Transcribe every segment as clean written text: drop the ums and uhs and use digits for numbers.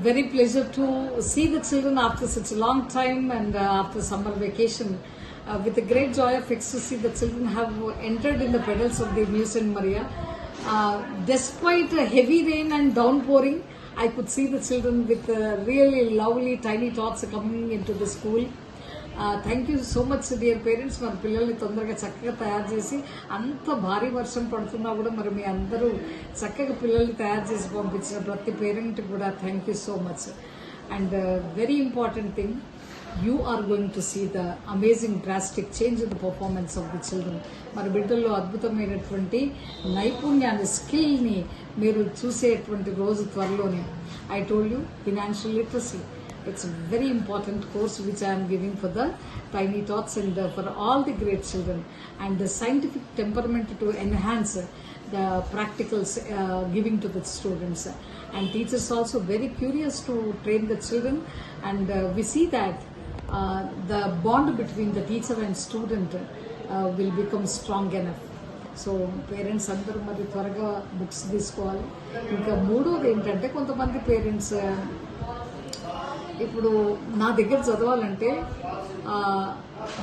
very pleasure to see the children after such a long time and after summer vacation. With a great joy of ecstasy, the children have entered in the pedals of the New St. Maria. Despite a heavy rain and downpouring, I could see the children with really lovely tiny tots coming into the school. Thank you so much dear parents. మన పిల్లల్ని తొందరగా చక్కగా తయారు చేసి, అంత భారీ వర్షం పడుతున్నా కూడా మరి మీ అందరూ చక్కగా పిల్లల్ని తయారు చేసి పంపించిన ప్రతి పేరెంట్ కూడా thank you so much. And very important thing, you are going to see the amazing drastic change in the performance of the children. మన బిడ్డల్లో అద్భుతమైనటువంటి నైపుణ్యాన్ని, స్కిల్ని మీరు చూసేటువంటి రోజు త్వరలోనే. I told you, financial literacy, it's a very important course which I am giving for the tiny tots and for all the great children, and the scientific temperament to enhance the practicals giving to the students, and teachers also very curious to train the children, and we see that the bond between the teacher and student will become strong enough. So parents అందరూ మరి త్వరగా books తీసుకోవాలి. ఇంకా మూడోది ఏంటంటే, కొంతమంది parents ఇప్పుడు నా దగ్గర చదవాలంటే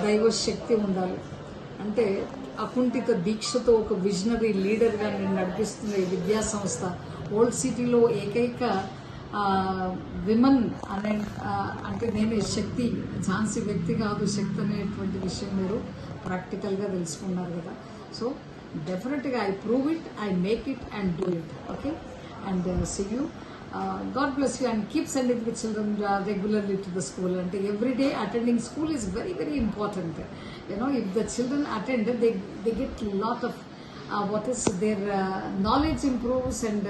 దైవ శక్తి ఉండాలి, అంటే అకుంఠిత దీక్షతో ఒక విజనరీ లీడర్గా నేను నడిపిస్తున్న ఈ విద్యా సంస్థ ఓల్డ్ సిటీలో ఏకైక విమన్ అనే, అంటే నేను శక్తి, ఝాన్సీ వ్యక్తి కాదు, శక్తి అనేటువంటి విషయం మీరు ప్రాక్టికల్గా తెలుసుకున్నారు కదా. సో డెఫినెట్గా I prove it, I make it and do it. Okay, and see you. God bless you, and keep sending the children regularly to the school. And every day attending school is very, very important. You know, if the children attend, they get a lot of what is their knowledge improves, and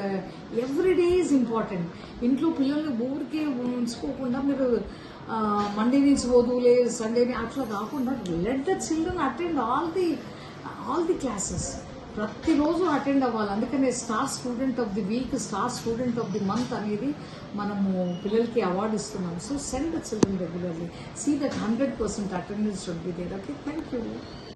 every day is important. ఇంట్లో పిల్లల్ని ఊరికే ఉంచుకోకుండా మీరు Monday నుంచి వదులే సండేని అట్లా కాకుండా, let the children attend all the classes. ప్రతిరోజు attend అవ్వాలి. అందుకనే star student of the week, star student of the month అనేది మనము పిల్లలకి అవార్డు ఇస్తున్నాం. So send the children regularly, see that 100% attendance should be there. Okay, thank you.